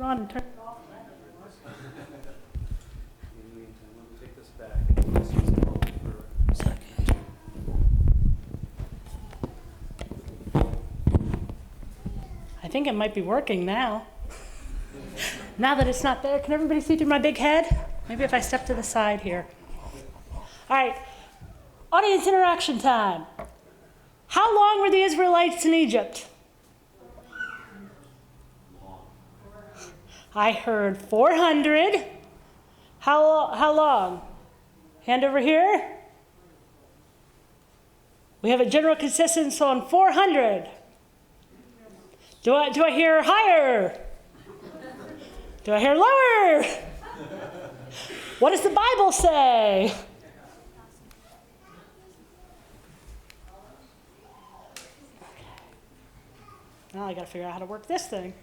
run and turn it off. In the meantime, let me take this back. This was probably for a second. I think it might be working now. Now that it's not there, can everybody see through my big head? Maybe if I step to the side here. All right, audience interaction time. How long were the Israelites in Egypt? I heard 400. How long? Hand over here. We have a general consensus on 400. Do I hear higher? Do I hear lower? What does the Bible say? Now I got to figure out how to work this thing.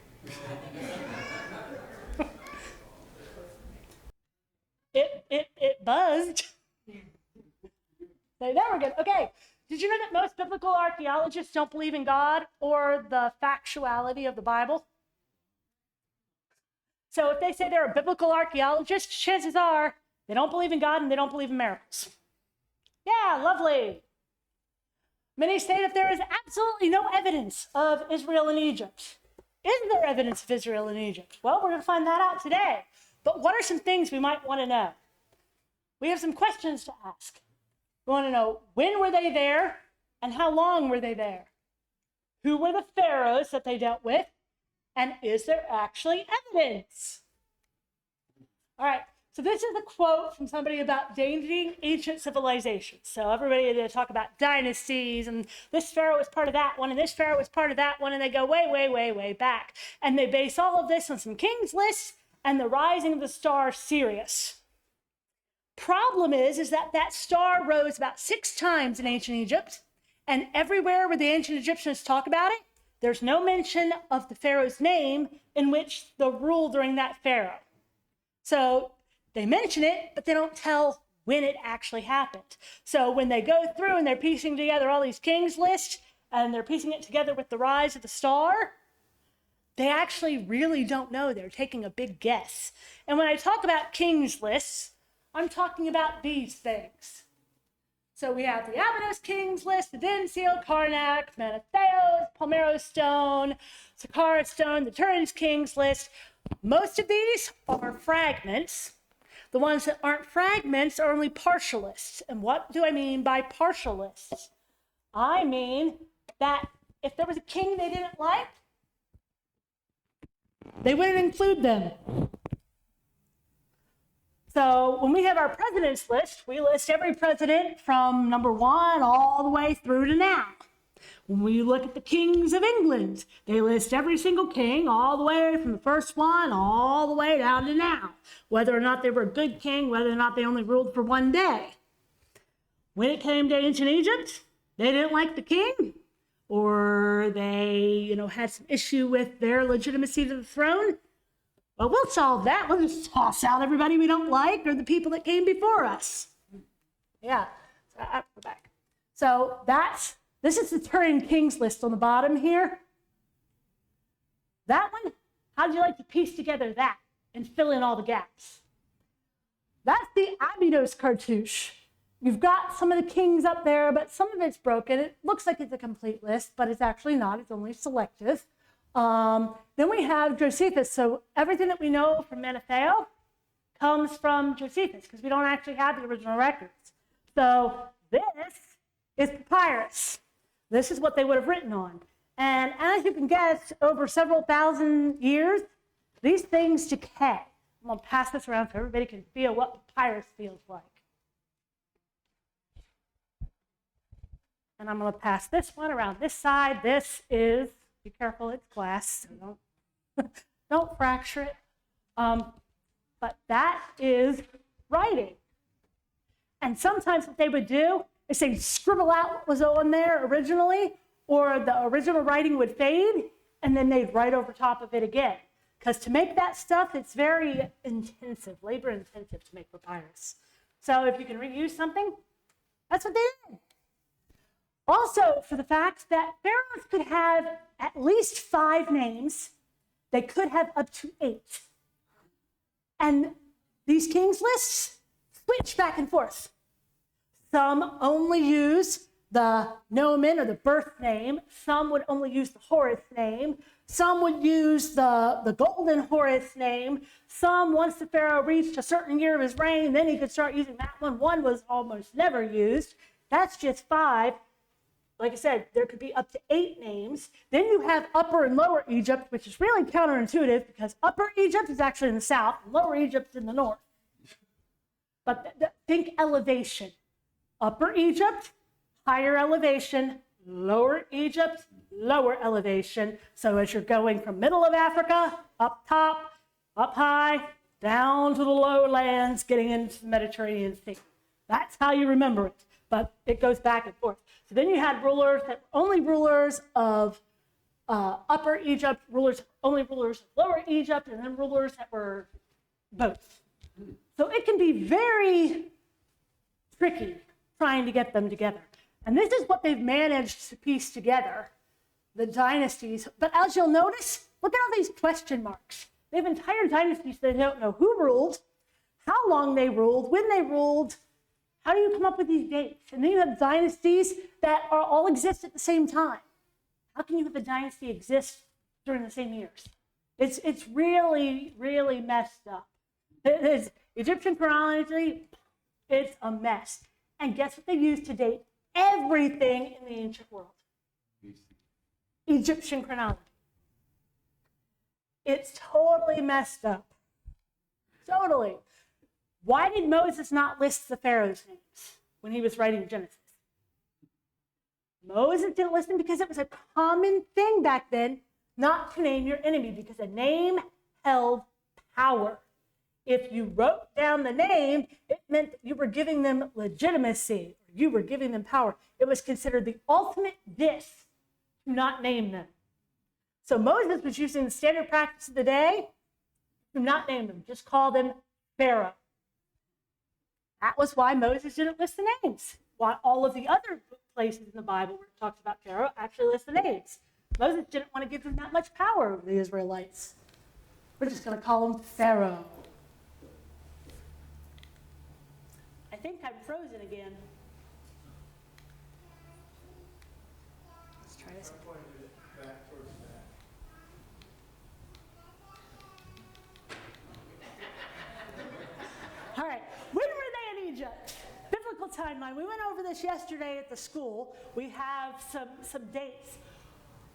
It buzzed. There we go. Okay. Did you know that most biblical archaeologists don't believe in God or the factuality of the Bible? So if they say they're a biblical archaeologist, chances are they don't believe in God and they don't believe in miracles. Yeah, lovely. Many say that there is absolutely no evidence of Israel in Egypt. Is there evidence of Israel in Egypt? Well, we're going to find that out today. But what are some things we might want to know? We have some questions to ask. We want to know, when were they there and how long were they there? Who were the pharaohs that they dealt with? And is there actually evidence? All right, so this is a quote from somebody about dating ancient civilizations. So everybody, they talk about dynasties, and this pharaoh was part of that one, and this pharaoh was part of that one, and they go way, way, way, way back. And they base all of this on some kings lists and the rising of the star Sirius. Problem is that that star rose about 6 times in ancient Egypt, and everywhere where the ancient Egyptians talk about it, there's no mention of the pharaoh's name in which the rule during that pharaoh. So they mention it, but they don't tell when it actually happened. So when they go through and they're piecing together all these kings lists, and they're piecing it together with the rise of the star, they actually really don't know. They're taking a big guess. And when I talk about kings lists, I'm talking about these things. So we have the Abydos Kings list, the Din Seal, Karnak, Manetho, Palmyra Stone, Saqqara Stone, the Turin's Kings list. Most of these are fragments. The ones that aren't fragments are only partial lists. And what do I mean by partial lists? I mean that if there was a king they didn't like, they wouldn't include them. So when we have our president's list, we list every president from number 1 all the way through to now. When we look at the kings of England, they list every single king all the way from the first one all the way down to now, whether or not they were a good king, whether or not they only ruled for one day. When it came to ancient Egypt, they didn't like the king, or they, had some issue with their legitimacy to the throne. Well, we'll solve that. We'll just toss out everybody we don't like or the people that came before us. Yeah, so I'll go back. So this is the Turin Kings list on the bottom here. That one, how'd you like to piece together that and fill in all the gaps? That's the Abydos cartouche. You've got some of the kings up there, but some of it's broken. It looks like it's a complete list, but it's actually not. It's only selective. Then we have Josephus. So everything that we know from Manetho comes from Josephus because we don't actually have the original records. So this is papyrus. This is what they would have written on. And as you can guess, over several thousand years, these things decay. I'm going to pass this around so everybody can feel what papyrus feels like. And I'm going to pass this one around this side. This is, be careful, it's glass, so don't fracture it. But that is writing. And sometimes what they would do is they'd scribble out what was on there originally, or the original writing would fade, and then they'd write over top of it again. Because to make that stuff, it's very intensive, labor intensive to make papyrus. So if you can reuse something, that's what they did. Also, for the fact that pharaohs could have at least 5 names They could have up to 8. And these kings lists switch back and forth. Some only use the nomen or the birth name. Some would only use the Horus name. Some would use the golden Horus name. Some, once the Pharaoh reached a certain year of his reign, then he could start using that one. One was almost never used. That's just 5. Like I said, there could be up to 8 names. Then you have Upper and Lower Egypt, which is really counterintuitive because Upper Egypt is actually in the south, and Lower Egypt is in the north. But think elevation. Upper Egypt, higher elevation. Lower Egypt, lower elevation. So as you're going from middle of Africa, up top, up high, down to the lowlands, getting into the Mediterranean Sea. That's how you remember it. But it goes back and forth. So then you had rulers that were only rulers of Upper Egypt, only rulers of Lower Egypt, and then rulers that were both. So it can be very tricky trying to get them together. And this is what they've managed to piece together, the dynasties. But as you'll notice, look at all these question marks. They have entire dynasties that they don't know who ruled, how long they ruled, when they ruled. How do you come up with these dates? And then you have dynasties that all exist at the same time. How can you have a dynasty exist during the same years? It's really, really messed up. Egyptian chronology, it's a mess. And guess what they use to date everything in the ancient world? Egyptian chronology. It's totally messed up. Totally. Why did Moses not list the Pharaoh's names when he was writing Genesis? Moses didn't list them because it was a common thing back then not to name your enemy, because a name held power. If you wrote down the name, it meant that you were giving them legitimacy, or you were giving them power. It was considered the ultimate diss to not name them. So Moses was using the standard practice of the day to not name them, just call them Pharaoh. That was why Moses didn't list the names. Why all of the other places in the Bible where it talks about Pharaoh actually list the names. Moses didn't want to give them that much power over the Israelites. We're just going to call him Pharaoh. I think I'm frozen again. Let's try this. All right, when were they in Egypt? Biblical timeline. We went over this yesterday at the school. We have some dates.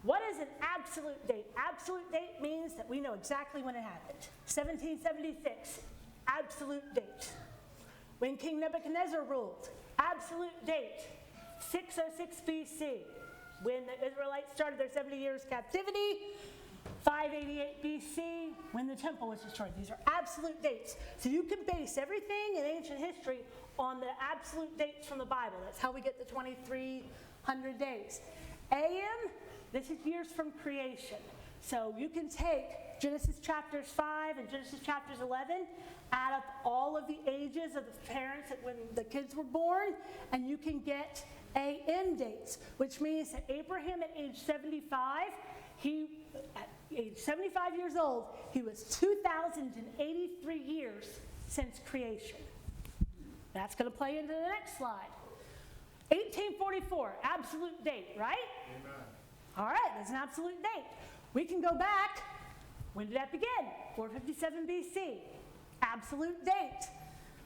What is an absolute date? Absolute date means that we know exactly when it happened. 1776, absolute date. When King Nebuchadnezzar ruled, absolute date. 606 BC, when the Israelites started their 70 years captivity. 588 BC, when the temple was destroyed. These are absolute dates. So you can base everything in ancient history on the absolute dates from the Bible. That's how we get the 2,300 days. AM, this is years from creation. So you can take Genesis chapters 5 and Genesis chapters 11, add up all of the ages of the parents when the kids were born, and you can get AM dates, which means that Abraham at age 75, at age 75 years old, he was 2,083 years since creation. That's going to play into the next slide. 1844, absolute date, right? Amen. All right, that's an absolute date. We can go back. When did that begin? 457 BC. Absolute date.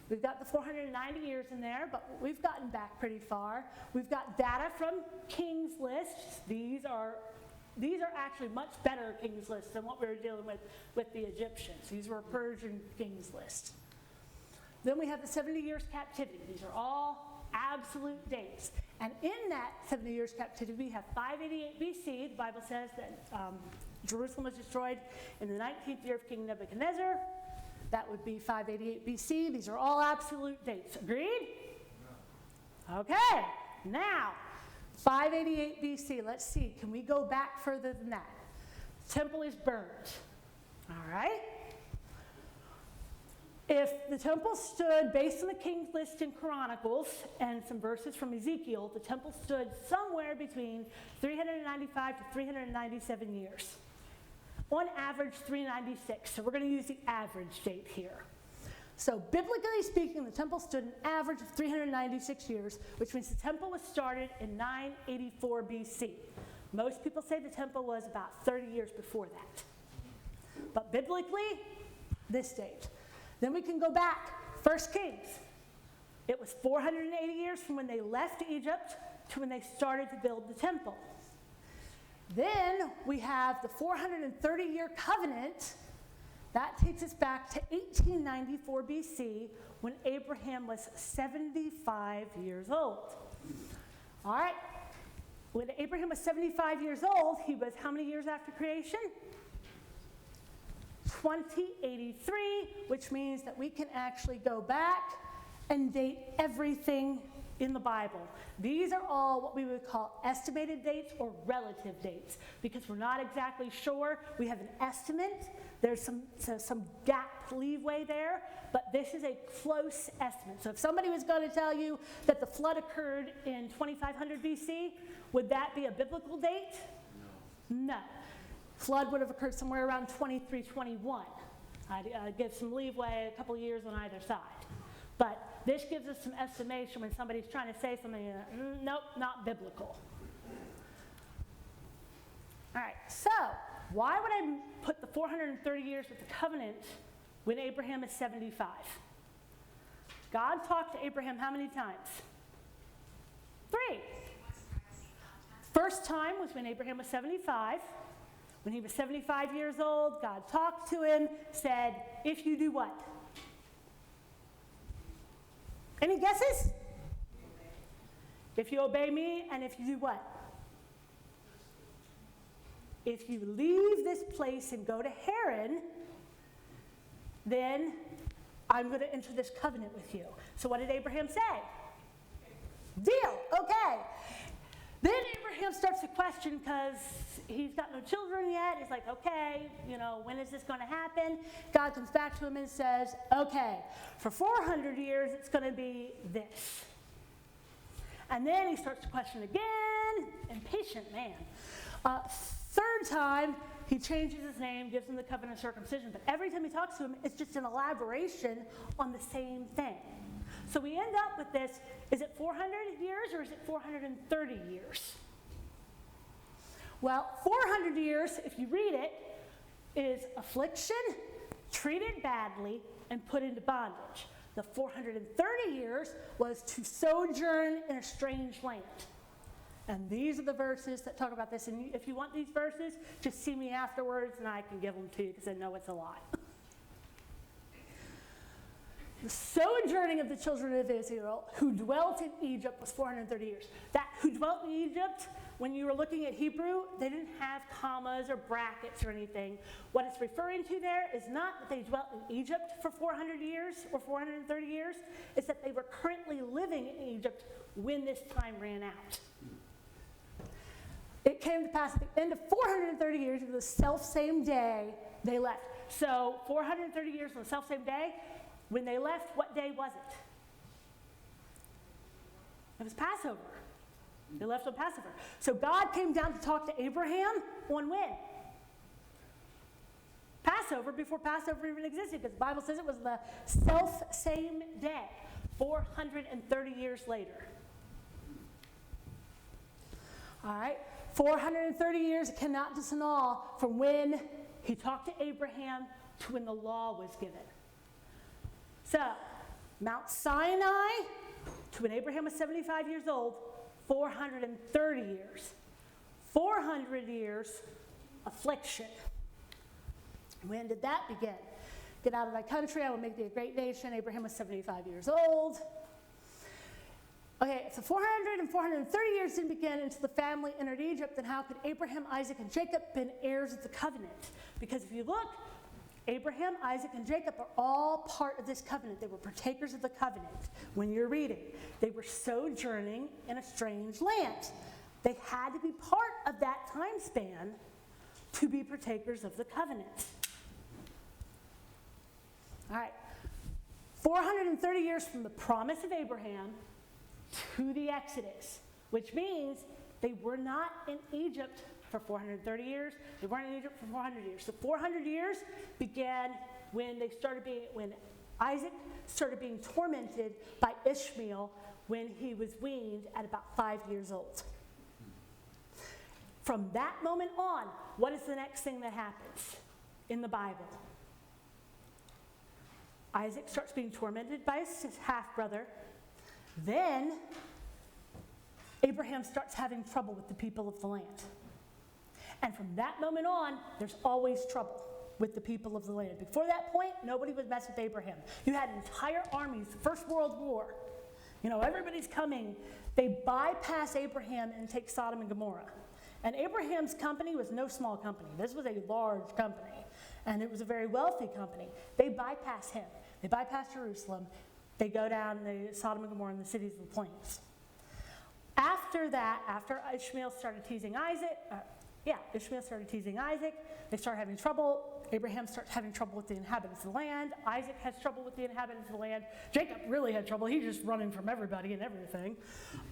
We've got the 490 years in there, but we've gotten back pretty far. We've got data from King's lists. These are actually much better King's lists than what we were dealing with the Egyptians. These were Persian King's lists. Then we have the 70 years captivity. These are all absolute dates. And in that 70 years captivity, we have 588 BC. The Bible says that Jerusalem was destroyed in the 19th year of King Nebuchadnezzar. That would be 588 BC. These are all absolute dates. Agreed? Okay. Now, 588 BC. Let's see. Can we go back further than that? Temple is burned. All right. If the temple stood, based on the King's List in Chronicles and some verses from Ezekiel, the temple stood somewhere between 395 to 397 years. On average, 396. So we're going to use the average date here. So biblically speaking, the temple stood an average of 396 years, which means the temple was started in 984 BC. Most people say the temple was about 30 years before that. But biblically, this date. Then we can go back, 1 Kings. It was 480 years from when they left Egypt to when they started to build the temple. Then we have the 430-year covenant. That takes us back to 1894 BC when Abraham was 75 years old. All right. When Abraham was 75 years old, he was how many years after creation? 2083, which means that we can actually go back and date everything in the Bible. These are all what we would call estimated dates or relative dates because we're not exactly sure. We have an estimate. There's some gap leeway there, but this is a close estimate. So if somebody was going to tell you that the flood occurred in 2500 BC, would that be a biblical date? No. Flood would have occurred somewhere around 2321. I'd give some leeway, a couple years on either side. But this gives us some estimation when somebody's trying to say something, nope, not biblical. All right, so why would I put the 430 years with the covenant when Abraham is 75? God talked to Abraham how many times? 3. First time was when Abraham was 75. When he was 75 years old, God talked to him, said, if you do what? Any guesses? If you obey me and if you do what? If you leave this place and go to Haran, then I'm going to enter this covenant with you. So what did Abraham say? Deal, okay. Then Abraham starts to question because he's got no children yet. He's like, okay, when is this going to happen? God comes back to him and says, okay, for 400 years it's going to be this. And then he starts to question again. Impatient man. Third time, he changes his name, gives him the covenant of circumcision. But every time he talks to him, it's just an elaboration on the same thing. So we end up with this, is it 400 years or is it 430 years? Well, 400 years, if you read it, is affliction, treated badly, and put into bondage. The 430 years was to sojourn in a strange land. And these are the verses that talk about this. And if you want these verses, just see me afterwards and I can give them to you because I know it's a lot. The sojourning of the children of Israel who dwelt in Egypt was 430 years. That who dwelt in Egypt, when you were looking at Hebrew, they didn't have commas or brackets or anything. What it's referring to there is not that they dwelt in Egypt for 400 years or 430 years. It's that they were currently living in Egypt when this time ran out. It came to pass at the end of 430 years, of the self-same day, they left. So 430 years on the self-same day. When they left, what day was it? It was Passover. They left on Passover. So God came down to talk to Abraham on when? Passover, before Passover even existed, because the Bible says it was the self-same day, 430 years later. All right, 430 years cannot disannul from when he talked to Abraham to when the law was given. So, Mount Sinai to when Abraham was 75 years old, 430 years. 400 years, affliction. When did that begin? Get out of thy country, I will make thee a great nation. Abraham was 75 years old. Okay, so 400 and 430 years didn't begin until the family entered Egypt. Then how could Abraham, Isaac, and Jacob been heirs of the covenant? Because if you look, Abraham, Isaac, and Jacob are all part of this covenant. They were partakers of the covenant when you're reading. They were sojourning in a strange land. They had to be part of that time span to be partakers of the covenant. All right, 430 years from the promise of Abraham to the Exodus, which means they were not in Egypt for 430 years. They weren't in Egypt for 400 years. The 400 years began when Isaac started being tormented by Ishmael when he was weaned at about 5 years old. From that moment on, what is the next thing that happens in the Bible? Isaac starts being tormented by his half-brother. Then Abraham starts having trouble with the people of the land. And from that moment on, there's always trouble with the people of the land. Before that point, nobody would mess with Abraham. You had entire armies, the First World War. Everybody's coming. They bypass Abraham and take Sodom and Gomorrah. And Abraham's company was no small company. This was a large company. And it was a very wealthy company. They bypass him. They bypass Jerusalem. They go down to Sodom and Gomorrah and the cities of the plains. After that, after Ishmael started teasing Isaac, they start having trouble. Abraham starts having trouble with the inhabitants of the land. Isaac has trouble with the inhabitants of the land. Jacob really had trouble. He's just running from everybody and everything.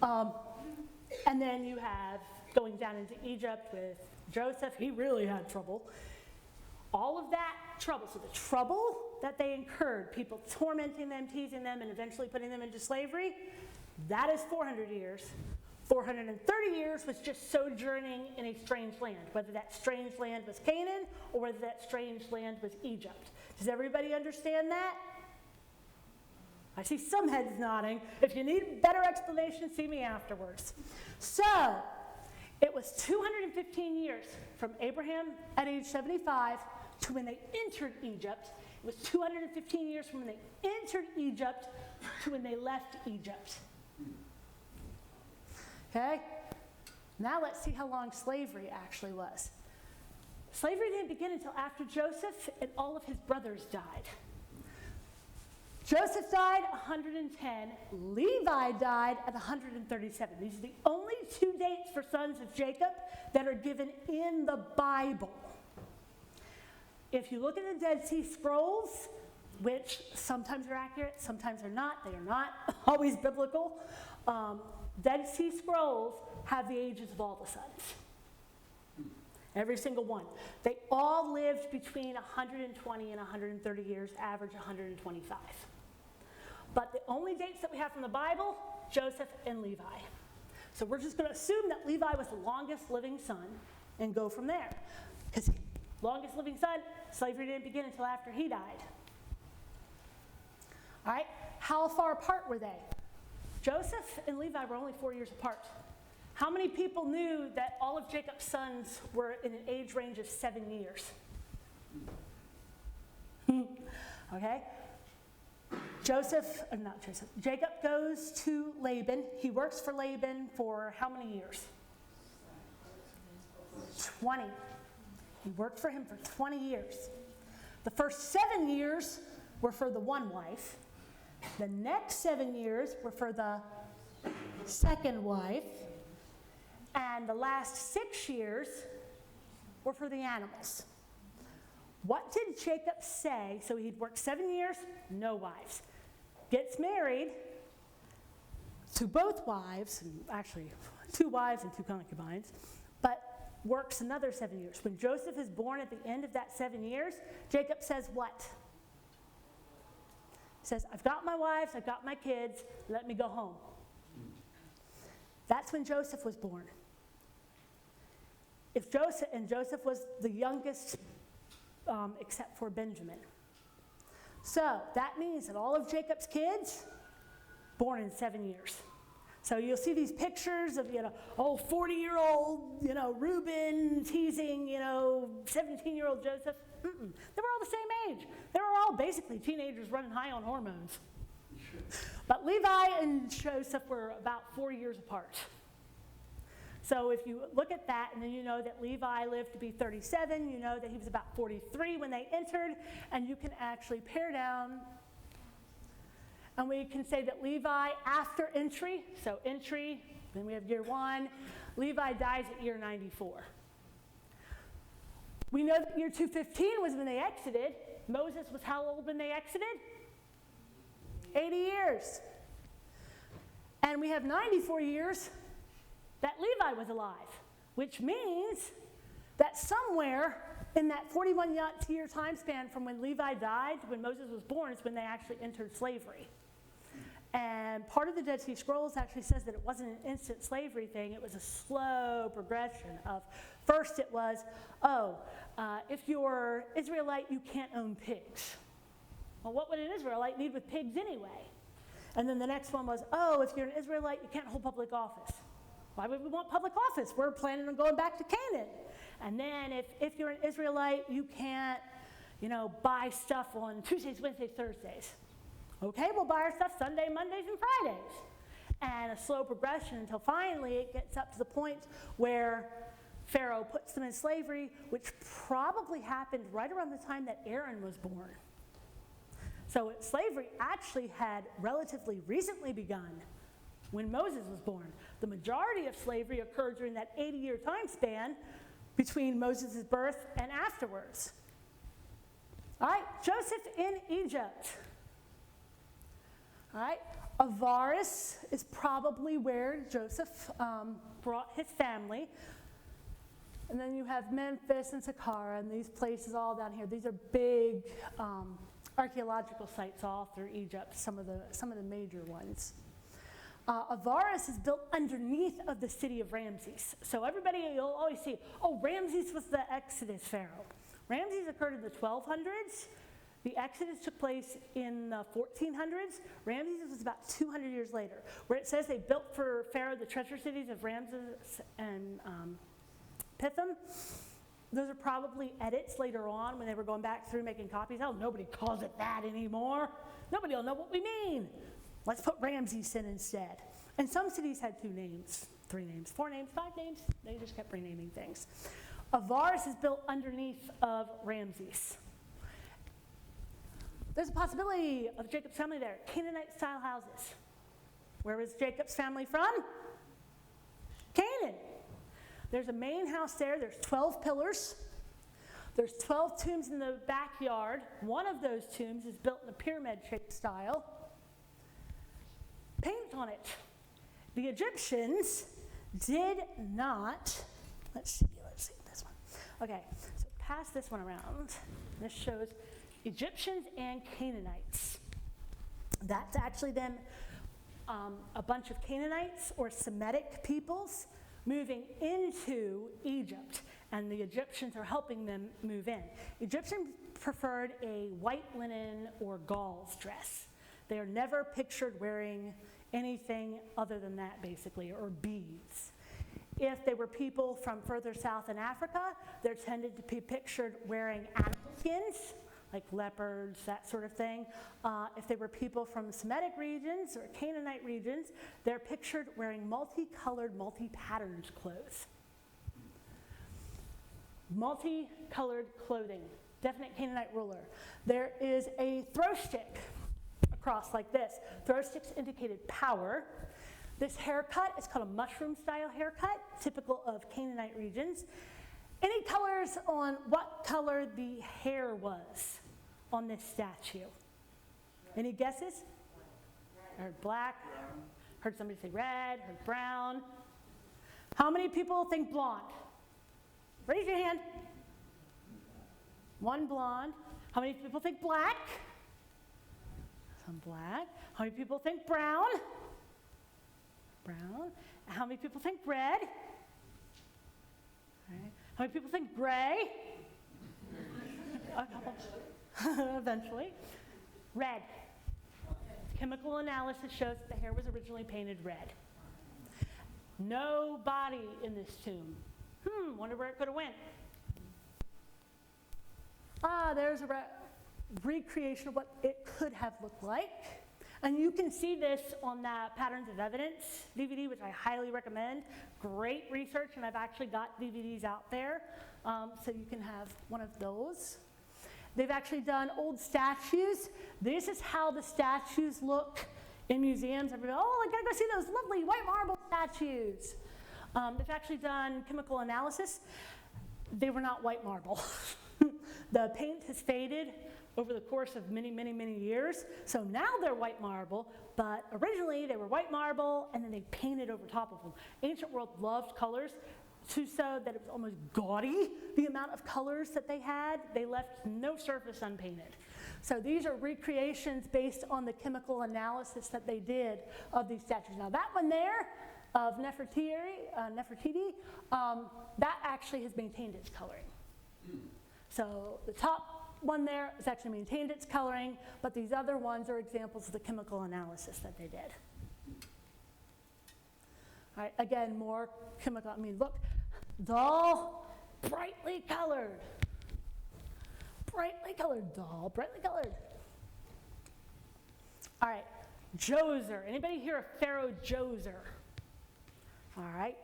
And then you have going down into Egypt with Joseph. He really had trouble. All of that trouble. So the trouble that they incurred, people tormenting them, teasing them, and eventually putting them into slavery, that is 400 years. 430 years was just sojourning in a strange land, whether that strange land was Canaan or whether that strange land was Egypt. Does everybody understand that? I see some heads nodding. If you need better explanation, see me afterwards. So, it was 215 years from Abraham at age 75 to when they entered Egypt. It was 215 years from when they entered Egypt to when they left Egypt. Okay? Now let's see how long slavery actually was. Slavery didn't begin until after Joseph and all of his brothers died. Joseph died at 110. Levi died at 137. These are the only two dates for sons of Jacob that are given in the Bible. If you look at the Dead Sea Scrolls, which sometimes are accurate, sometimes are not, they are not always biblical, Dead Sea Scrolls have the ages of all the sons. Every single one. They all lived between 120 and 130 years, average 125. But the only dates that we have from the Bible, Joseph and Levi. So we're just going to assume that Levi was the longest living son and go from there. Because longest living son, slavery didn't begin until after he died. All right, how far apart were they? Joseph and Levi were only 4 years apart. How many people knew that all of Jacob's sons were in an age range of 7 years? Okay? Jacob goes to Laban. He works for Laban for how many years? 20. He worked for him for 20 years. The first 7 years were for the one wife. The next 7 years were for the second wife. And the last 6 years were for the animals. What did Jacob say? So he'd worked 7 years, no wives. Gets married to both wives, actually 2 wives and 2 concubines, but works another 7 years. When Joseph is born at the end of that 7 years, Jacob says what? He says, I've got my wives, I've got my kids, let me go home. That's when Joseph was born. Joseph was the youngest except for Benjamin. So that means that all of Jacob's kids, born in 7 years. So you'll see these pictures of, 40-year-old, Reuben teasing, 17-year-old Joseph. They were all the same age. They were all basically teenagers running high on hormones. But Levi and Joseph were about 4 years apart. So if you look at that, and then you know that Levi lived to be 37, you know that he was about 43 when they entered, and you can actually pare down, and we can say that Levi, after entry, so entry, then we have year 1, Levi dies at year 94. We know that year 215 was when they exited. Moses was how old when they exited? 80 years. And we have 94 years that Levi was alive, which means that somewhere in that 41-year time span from when Levi died to when Moses was born is when they actually entered slavery. And part of the Dead Sea Scrolls actually says that it wasn't an instant slavery thing, it was a slow progression of, first it was, if you're Israelite, you can't own pigs. Well, what would an Israelite need with pigs anyway? And then the next one was, if you're an Israelite, you can't hold public office. Why would we want public office? We're planning on going back to Canaan. And then if you're an Israelite, you can't, buy stuff on Tuesdays, Wednesdays, Thursdays. Okay, we'll buy our stuff Sunday, Mondays, and Fridays. And a slow progression until finally it gets up to the point where Pharaoh puts them in slavery, which probably happened right around the time that Aaron was born. So slavery actually had relatively recently begun when Moses was born. The majority of slavery occurred during that 80-year time span between Moses' birth and afterwards. All right, Joseph in Egypt. All right, Avaris is probably where Joseph brought his family. And then you have Memphis and Saqqara and these places all down here. These are big archaeological sites all through Egypt, some of the major ones. Avaris is built underneath of the city of Ramses. So everybody, you'll always see, Ramses was the Exodus pharaoh. Ramses occurred in the 1200s. The Exodus took place in the 1400s. Ramses was about 200 years later, where it says they built for Pharaoh the treasure cities of Ramses and Pithom. Those are probably edits later on when they were going back through making copies. Nobody calls it that anymore. Nobody will know what we mean. Let's put Ramses in instead. And some cities had 2 names, 3 names, 4 names, 5 names. They just kept renaming things. Avaris is built underneath of Ramses. There's a possibility of Jacob's family there. Canaanite-style houses. Where was Jacob's family from? Canaan. There's a main house there. There's 12 pillars. There's 12 tombs in the backyard. One of those tombs is built in a pyramid-shaped style. Paint on it. The Egyptians did not, let's see this one. Okay, so pass this one around. This shows Egyptians and Canaanites. That's actually then a bunch of Canaanites or Semitic peoples moving into Egypt, and the Egyptians are helping them move in. Egyptians preferred a white linen or gauze dress. They are never pictured wearing anything other than that, basically, or beads. If they were people from further south in Africa, they're tended to be pictured wearing animal skins, like leopards, that sort of thing. If they were people from Semitic regions or Canaanite regions, they're pictured wearing multicolored, multi-patterned clothes. Multicolored clothing, definite Canaanite ruler. There is a throw stick across like this. Throw sticks indicated power. This haircut is called a mushroom-style haircut, typical of Canaanite regions. Any colors on what color the hair was on this statue? Any guesses? Heard black, heard somebody say red, heard brown. How many people think blonde? Raise your hand. One blonde. How many people think black? Some black. How many people think brown? Brown. How many people think red? Right. How many people think gray? A couple. Eventually. Red. Chemical analysis shows that the hair was originally painted red. No body in this tomb. Wonder where it could have went. There's a recreation of what it could have looked like. And you can see this on the Patterns of Evidence DVD, which I highly recommend. Great research, and I've actually got DVDs out there, so you can have one of those. They've actually done old statues. This is how the statues look in museums. Everybody, I gotta go see those lovely white marble statues. They've actually done chemical analysis. They were not white marble. The paint has faded over the course of many, many, many years. So now they're white marble, but originally they were white marble and then they painted over top of them. Ancient world loved colors. so that it was almost gaudy, the amount of colors that they had. They left no surface unpainted. So these are recreations based on the chemical analysis that they did of these statues. Now that one there of Nefertiti, that actually has maintained its coloring. So the top one there has actually maintained its coloring, but these other ones are examples of the chemical analysis that they did. All right, again, more chemical, I mean, look, doll, brightly colored. Brightly colored doll, brightly colored. All right, Djoser. Anybody hear of Pharaoh Djoser? All right.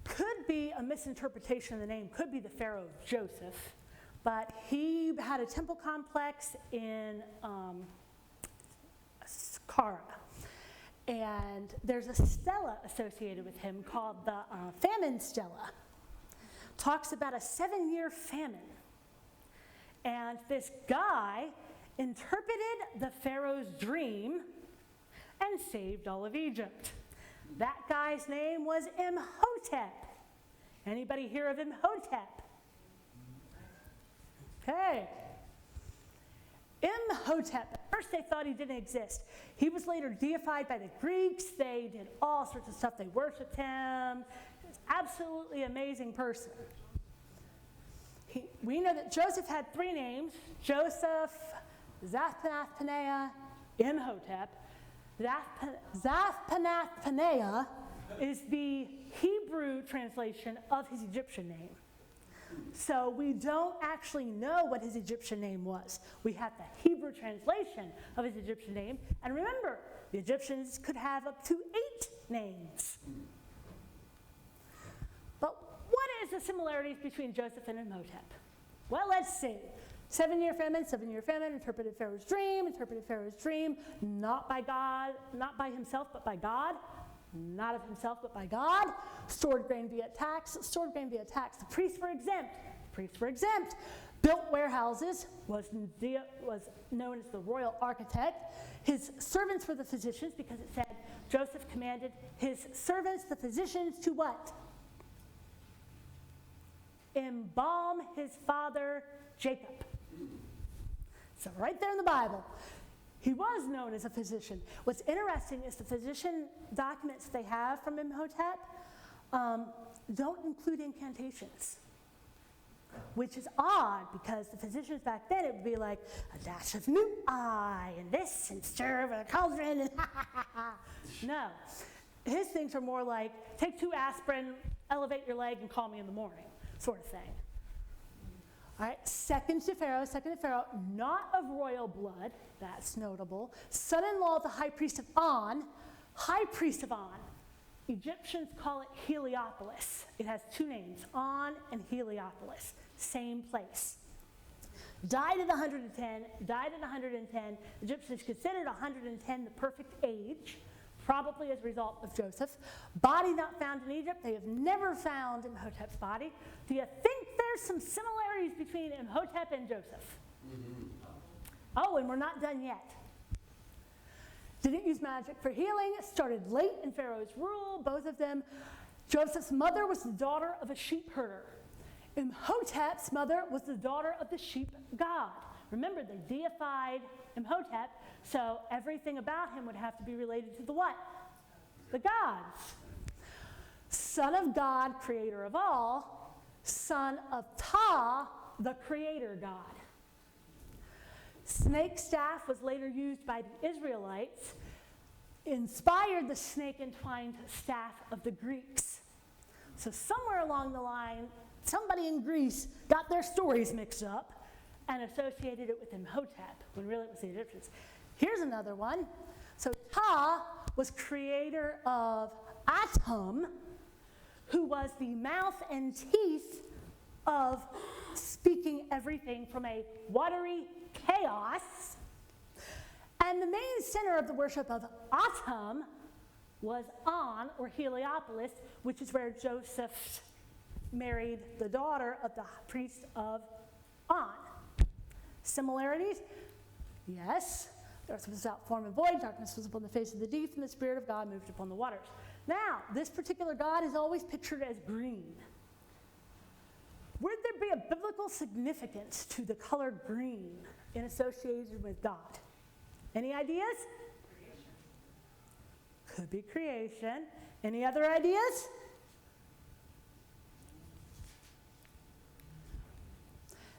Could be a misinterpretation of the name, could be the Pharaoh Joseph, but he had a temple complex in Saqqara. And there's a stela associated with him called the famine stela. Talks about a 7-year famine. And this guy interpreted the Pharaoh's dream and saved all of Egypt. That guy's name was Imhotep. Anybody hear of Imhotep? Okay. Imhotep, at first they thought he didn't exist. He was later deified by the Greeks. They did all sorts of stuff. They worshiped him. He was an absolutely amazing person. We know that Joseph had 3 names: Joseph, Zaphnath-Paneah, Imhotep. Zaphnath-Paneah is the Hebrew translation of his Egyptian name. So we don't actually know what his Egyptian name was. We have the Hebrew translation of his Egyptian name. And remember, the Egyptians could have up to 8 names. But what is the similarities between Joseph and Imhotep? Well, let's see. 7-year famine, interpreted Pharaoh's dream, not by God, not by himself, but by God. Not of himself, but by God. Stored grain via tax. The priests were exempt. Built warehouses, was known as the royal architect. His servants were the physicians, because it said Joseph commanded his servants, the physicians, to what? Embalm his father Jacob. So right there in the Bible. He was known as a physician. What's interesting is the physician documents they have from Imhotep don't include incantations, which is odd because the physicians back then, it would be like a dash of new eye and this and stir over the cauldron and No. His things are more like take 2 aspirin, elevate your leg and call me in the morning sort of thing. All right, second to Pharaoh, not of royal blood, that's notable. Son-in-law of the high priest of On. Egyptians call it Heliopolis. It has 2 names, On and Heliopolis, same place. Died at 110. Egyptians considered 110 the perfect age, probably as a result of Joseph. Body not found in Egypt. They have never found Imhotep's body. Do you think there's some similarities between Imhotep and Joseph? Mm-hmm. Oh, and we're not done yet. Didn't use magic for healing. Started late in Pharaoh's rule, both of them. Joseph's mother was the daughter of a sheep herder. Imhotep's mother was the daughter of the sheep god. Remember, they deified Imhotep, so everything about him would have to be related to the what? The gods. Son of God, creator of all. Son of Ptah, the creator god. Snake staff was later used by the Israelites, inspired the snake entwined staff of the Greeks. So somewhere along the line, somebody in Greece got their stories mixed up and associated it with Imhotep, when really it was the Egyptians. Here's another one. So Ptah was creator of Atum, who was the mouth and teeth of speaking everything from a watery chaos. And the main center of the worship of Atum was On, or Heliopolis, which is where Joseph married the daughter of the priest of On. Similarities? Yes. Darkness was without form and void. Darkness was upon the face of the deep, and the Spirit of God moved upon the waters. Now, this particular god is always pictured as green. Would there be a biblical significance to the color green in association with God? Any ideas? Creation. Could be creation. Any other ideas?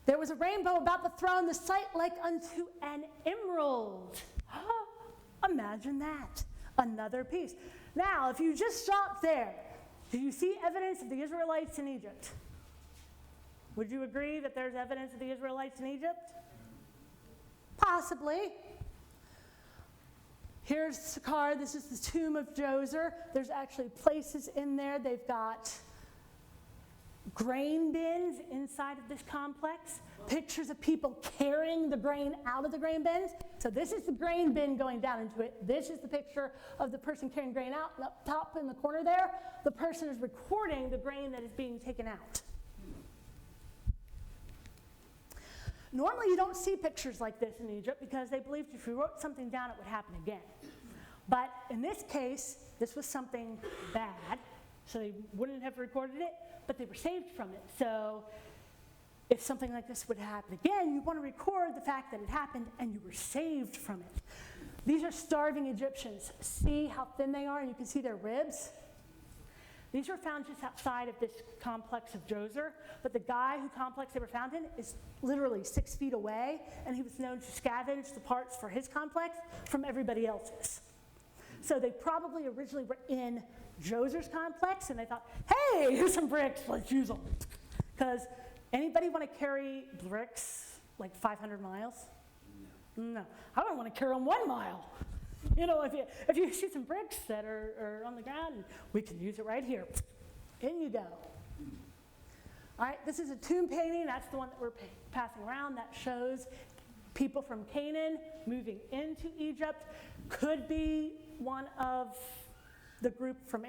There was a rainbow about the throne, the sight like unto an emerald. Imagine that. Another piece. Now, if you just stop there, do you see evidence of the Israelites in Egypt? Would you agree that there's evidence of the Israelites in Egypt? Possibly. Here's Sychar. This is the tomb of Djoser. There's actually places in there. They've got grain bins inside of this complex. Pictures of people carrying the grain out of the grain bins. So this is the grain bin going down into it. This is the picture of the person carrying grain out. And up top in the corner there, the person is recording the grain that is being taken out. Normally you don't see pictures like this in Egypt because they believed if you wrote something down, it would happen again. But in this case, this was something bad, so they wouldn't have recorded it, but they were saved from it. So if something like this would happen again, you want to record the fact that it happened and you were saved from it. These are starving Egyptians. See how thin they are, and you can see their ribs? These were found just outside of this complex of Djoser, but the guy whose complex they were found in is literally 6 feet away, and he was known to scavenge the parts for his complex from everybody else's. So they probably originally were in Djoser's complex, and they thought, hey, here's some bricks, let's use them. Because anybody want to carry bricks like 500 miles? No. I don't want to carry them 1 mile. You know, if you see some bricks that are on the ground, we can use it right here. In you go. All right, this is a tomb painting. That's the one that we're passing around. That shows people from Canaan moving into Egypt. Could be one of the group from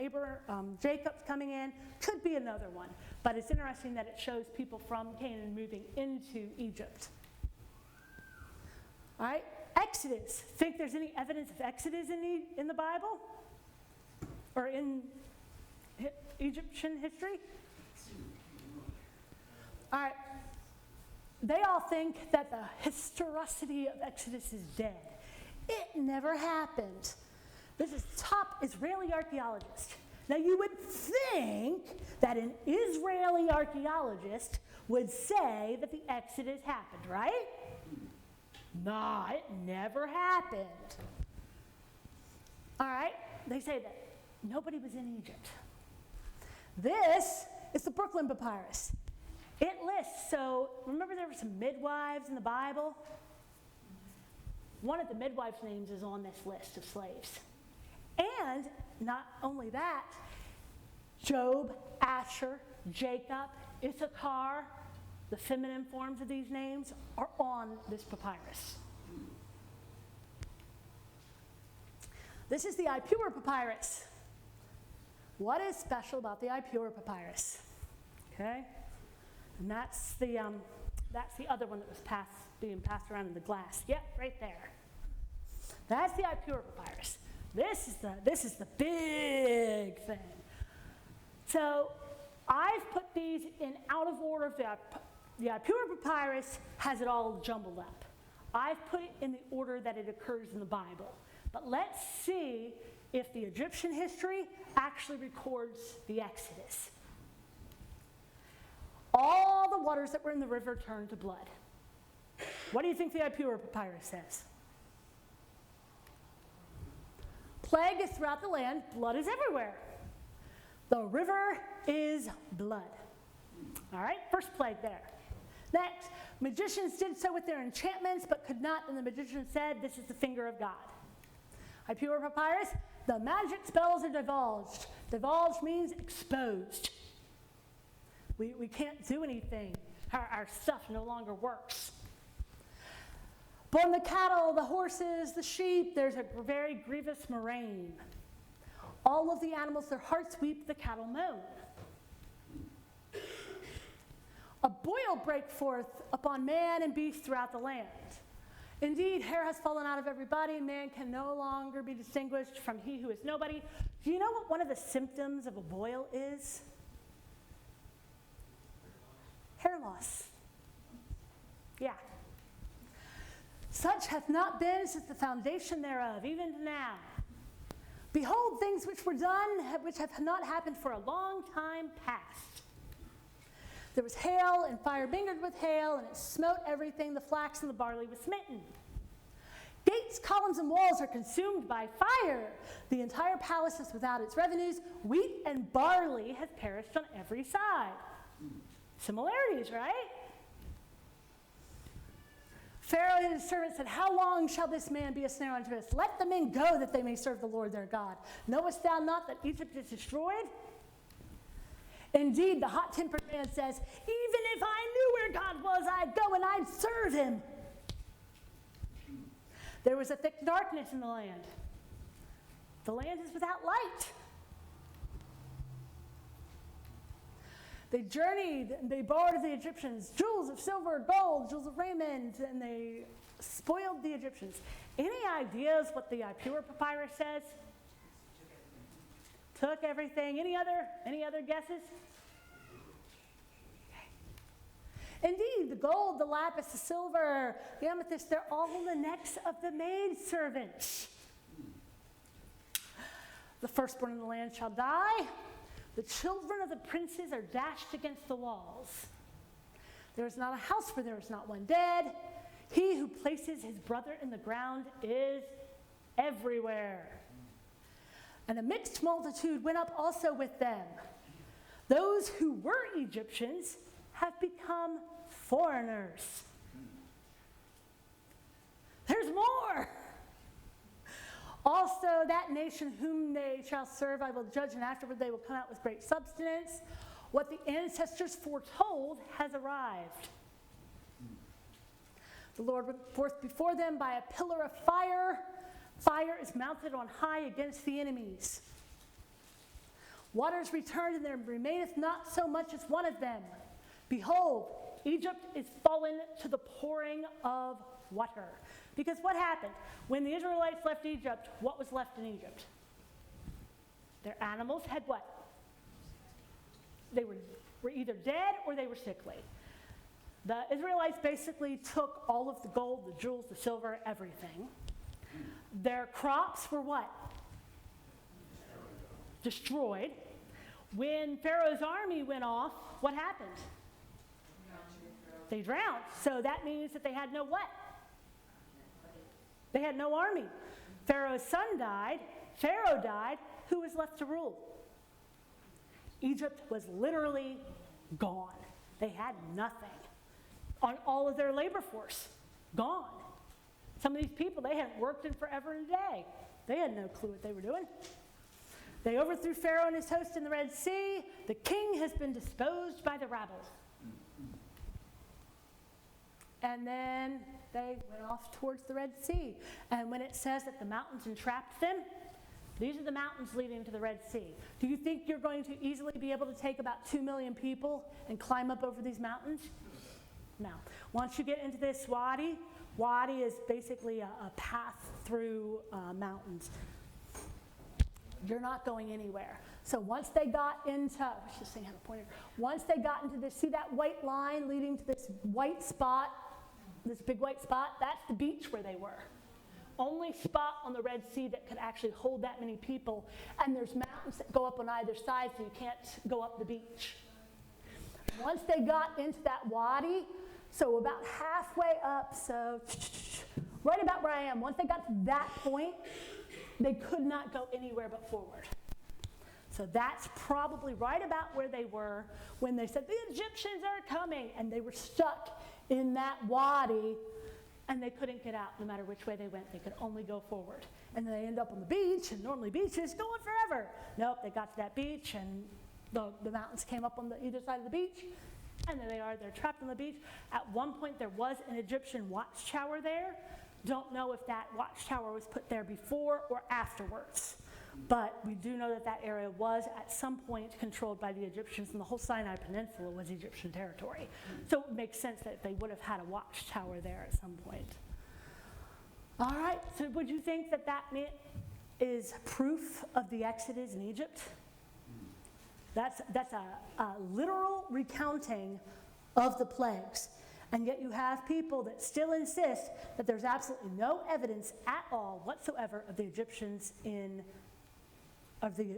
Jacob coming in. Could be another one. But it's interesting that it shows people from Canaan moving into Egypt. All right. Exodus. Think there's any evidence of Exodus in the Bible? Or in Egyptian history? All right. They all think that the historicity of Exodus is dead. It never happened. This is top Israeli archaeologist. Now you would think that an Israeli archaeologist would say that the Exodus happened, right? Nah, it never happened. All right, they say that nobody was in Egypt. This is the Brooklyn Papyrus. It lists, so remember there were some midwives in the Bible? One of the midwives' names is on this list of slaves. And not only that, Job, Asher, Jacob, Issachar, the feminine forms of these names are on this papyrus. This is the Ipuwer Papyrus. What is special about the Ipuwer Papyrus? Okay, and that's the other one that was being passed around in the glass. Yep, right there. That's the Ipuwer Papyrus. This is the big thing. So I've put these in out of order. The Ipuwer Papyrus has it all jumbled up. I've put it in the order that it occurs in the Bible. But let's see if the Egyptian history actually records the Exodus. All the waters that were in the river turned to blood. What do you think the Ipuwer Papyrus says? Plague is throughout the land, blood is everywhere. The river is blood. All right, first plague there. Next, magicians did so with their enchantments, but could not, and the magician said, this is the finger of God. Ipuwer Papyrus, the magic spells are divulged. Divulged means exposed. We can't do anything. Our stuff no longer works. Born the cattle, the horses, the sheep, there's a very grievous murrain. All of the animals, their hearts weep, the cattle moan. A boil break forth upon man and beast throughout the land. Indeed, hair has fallen out of everybody. Man can no longer be distinguished from he who is nobody. Do you know what one of the symptoms of a boil is? Hair loss. Yeah. Such hath not been since the foundation thereof, even to now. Behold, things which were done, which have not happened for a long time past. There was hail, and fire mingled with hail, and it smote everything. The flax and the barley was smitten. Gates, columns, and walls are consumed by fire. The entire palace is without its revenues. Wheat and barley have perished on every side. Similarities, right? Pharaoh and his servants said, how long shall this man be a snare unto us? Let the men go that they may serve the Lord their God. Knowest thou not that Egypt is destroyed? Indeed, the hot-tempered man says, even if I knew where God was, I'd go and I'd serve him. There was a thick darkness in the land. The land is without light. They journeyed and they borrowed of the Egyptians jewels of silver, gold, jewels of raiment, and they spoiled the Egyptians. Any ideas what the Pure Papyrus says? Took everything. Any other guesses? Okay. Indeed, the gold, the lapis, the silver, the amethyst, they're all on the necks of the maidservants. The firstborn in the land shall die. The children of the princes are dashed against the walls. There is not a house where there is not one dead. He who places his brother in the ground is everywhere. And a mixed multitude went up also with them. Those who were Egyptians have become foreigners. There's more. Also, that nation whom they shall serve I will judge, and afterward they will come out with great substance. What the ancestors foretold has arrived. The Lord went forth before them by a pillar of fire. Fire is mounted on high against the enemies. Waters returned, and there remaineth not so much as one of them. Behold, Egypt is fallen to the pouring of water. Because what happened? When the Israelites left Egypt, what was left in Egypt? Their animals had what? They were either dead or they were sickly. The Israelites basically took all of the gold, the jewels, the silver, everything. Their crops were what? Destroyed. When Pharaoh's army went off, what happened? They drowned. So that means that they had no what? They had no army. Pharaoh's son died. Pharaoh died. Who was left to rule? Egypt was literally gone. They had nothing on all of their labor force. Gone. Some of these people, they hadn't worked in forever and a day. They had no clue what they were doing. They overthrew Pharaoh and his host in the Red Sea. The king has been disposed by the rabble. And then they went off towards the Red Sea. And when it says that the mountains entrapped them, these are the mountains leading to the Red Sea. Do you think you're going to easily be able to take about 2 million people and climb up over these mountains? No. Once you get into this wadi is basically a path through mountains. You're not going anywhere. So once they got into, I was just saying how to point it. Once they got into this, see that white line leading to this white spot, this big white spot? That's the beach where they were. Only spot on the Red Sea that could actually hold that many people. And there's mountains that go up on either side, so you can't go up the beach. Once they got into that wadi, so about halfway up, so right about where I am, once they got to that point, they could not go anywhere but forward. So that's probably right about where they were when they said, the Egyptians are coming, and they were stuck in that wadi, and they couldn't get out no matter which way they went. They could only go forward. And then they end up on the beach, and normally beaches go on forever. Nope, they got to that beach, and the mountains came up on either side of the beach, and there they are. They're trapped on the beach. At one point, there was an Egyptian watchtower there. Don't know if that watchtower was put there before or afterwards. But we do know that that area was at some point controlled by the Egyptians, and the whole Sinai Peninsula was Egyptian territory. So it makes sense that they would have had a watchtower there at some point. All right, so would you think that that is proof of the Exodus in Egypt? That's a literal recounting of the plagues. And yet you have people that still insist that there's absolutely no evidence at all whatsoever of the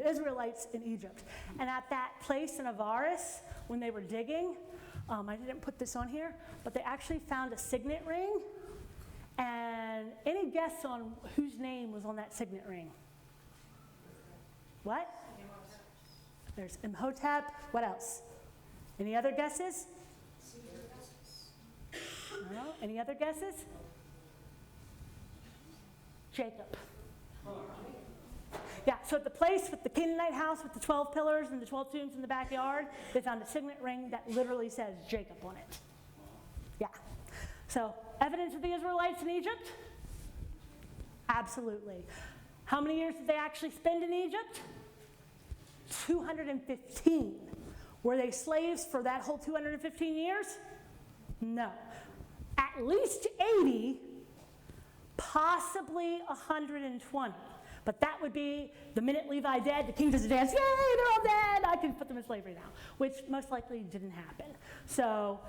Israelites in Egypt. And at that place in Avaris, when they were digging, I didn't put this on here, but they actually found a signet ring. And any guess on whose name was on that signet ring? What? There's Imhotep. What else? Any other guesses? No? Any other guesses? Jacob. Yeah, so at the place with the Canaanite house with the 12 pillars and the 12 tombs in the backyard, they found a signet ring that literally says Jacob on it. Yeah. So, evidence of the Israelites in Egypt? Absolutely. How many years did they actually spend in Egypt? 215. Were they slaves for that whole 215 years? No. At least 80, possibly 120. But that would be the minute Levi dead, the king does a dance, yay, they're all dead, I can put them in slavery now, which most likely didn't happen. So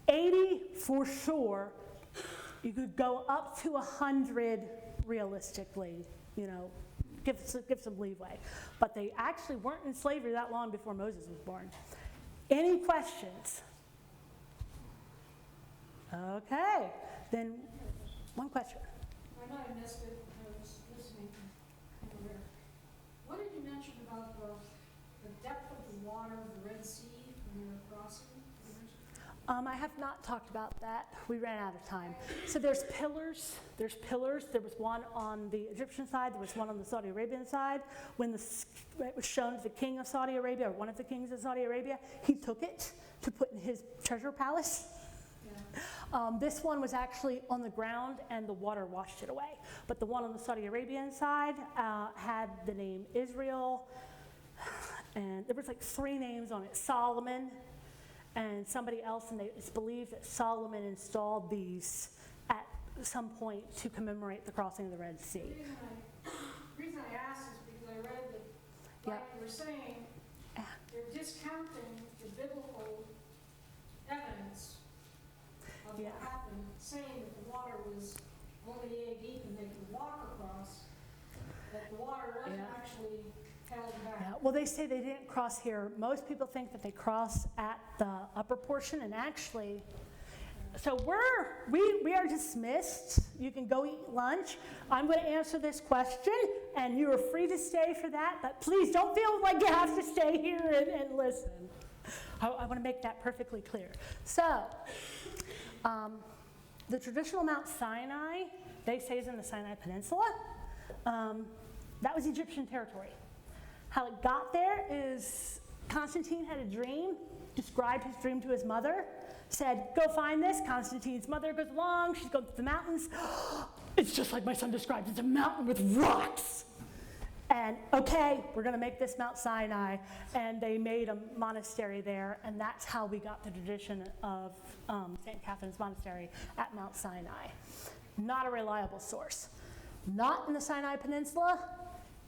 80 for sure. You could go up to 100 realistically, give some leeway. But they actually weren't in slavery that long before Moses was born. Any questions? Okay, then one question. I might have missed it. I was listening over there. What did you mention about the depth of the water of the Red Sea when you were crossing? I have not talked about that. We ran out of time. So there's pillars. There's pillars. There was one on the Egyptian side. There was one on the Saudi Arabian side. When it was shown to the king of Saudi Arabia, or one of the kings of Saudi Arabia, he took it to put in his treasure palace. Yeah. This one was actually on the ground and the water washed it away. But the one on the Saudi Arabian side had the name Israel, and there was like 3 names on it. Solomon, and somebody else, and it's believed that Solomon installed these at some point to commemorate the crossing of the Red Sea. The reason I asked is because I read that, like you were saying, they're discounting the biblical evidence of what happened, saying that the water was only 8 deep and they could walk across, that the water wasn't actually held back. Yeah. Well, they say they didn't cross here. Most people think that they crossed at the upper portion, and actually, so we are dismissed. You can go eat lunch. I'm going to answer this question, and you are free to stay for that, but please don't feel like you have to stay here and listen. I want to make that perfectly clear. So, the traditional Mount Sinai, they say is in the Sinai Peninsula. That was Egyptian territory. How it got there is Constantine had a dream, described his dream to his mother, said, go find this. Constantine's mother goes along, she's going through the mountains. It's just like my son described, it's a mountain with rocks. And okay, we're gonna make this Mount Sinai. And they made a monastery there, and that's how we got the tradition of St. Catherine's Monastery at Mount Sinai. Not a reliable source. Not in the Sinai Peninsula.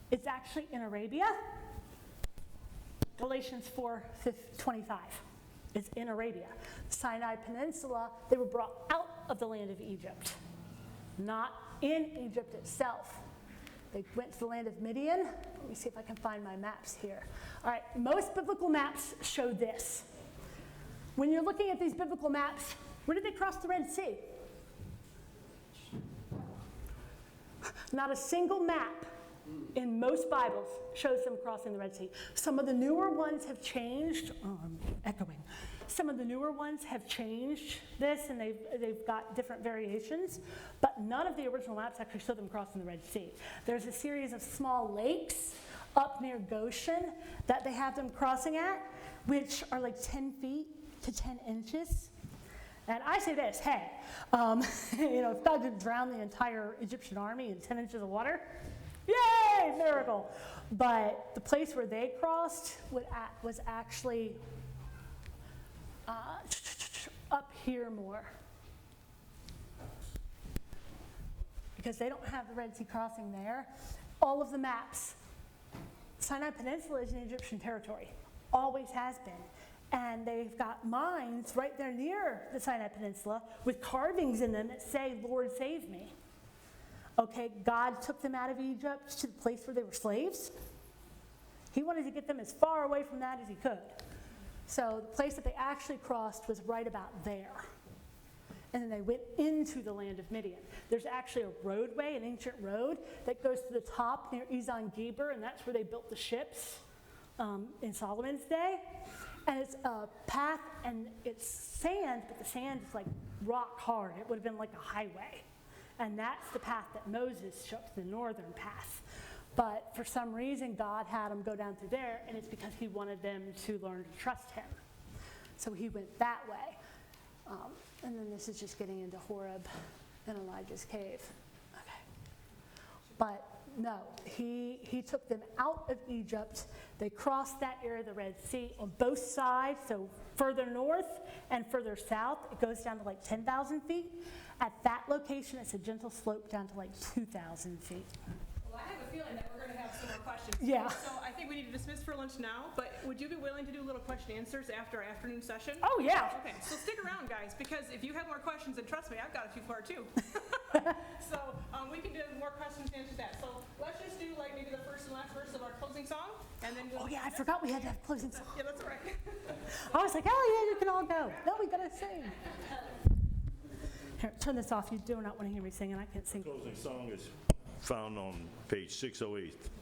It's actually in Arabia. Galatians 4:25. It's in Arabia. The Sinai Peninsula, they were brought out of the land of Egypt, not in Egypt itself. They went to the land of Midian. Let me see if I can find my maps here. All right, most biblical maps show this. When you're looking at these biblical maps, where did they cross the Red Sea? Not a single map in most Bibles shows them crossing the Red Sea. Some of the newer ones have changed. Oh, I'm echoing. Some of the newer ones have changed this, and they've got different variations, but none of the original maps actually show them crossing the Red Sea. There's a series of small lakes up near Goshen that they have them crossing at, which are like 10 feet to 10 inches. And I say this, hey, if God didn't drown the entire Egyptian army in 10 inches of water, yay, miracle. But the place where they crossed was actually up here more. because they don't have the Red Sea crossing there. All of the maps, Sinai Peninsula is in Egyptian territory, always has been. And they've got mines right there near the Sinai Peninsula with carvings in them that say, Lord, save me. Okay, God took them out of Egypt to the place where they were slaves. He wanted to get them as far away from that as he could. So the place that they actually crossed was right about there. And then they went into the land of Midian. There's actually a roadway, an ancient road, that goes to the top near Ezon Geber, and that's where they built the ships in Solomon's day. And it's a path, and it's sand, but the sand is like rock hard. It would have been like a highway. And that's the path that Moses took, the northern path. But for some reason, God had them go down through there, and it's because he wanted them to learn to trust him. So he went that way. And then this is just getting into Horeb and Elijah's cave. Okay. But no, he took them out of Egypt. They crossed that area of the Red Sea on both sides, so further north and further south. It goes down to like 10,000 feet. At that location, it's a gentle slope down to like 2,000 feet. Well, I have a feeling that we're going to have some more questions. Yeah. So I think we need to dismiss for lunch now, but would you be willing to do a little question and answers after our afternoon session? Oh, yeah. Okay, so stick around, guys, because if you have more questions, and trust me, I've got a few for her too. So we can do more questions and answers that. So let's just do like maybe the first and last verse of our closing song, and then we'll... Oh, yeah, I forgot we had to have closing song. Yeah, that's all right. I was like, oh, yeah, you can all go. No, we got to sing. Here, turn this off. You do not want to hear me sing, and I can't sing. Closing song is found on page 608.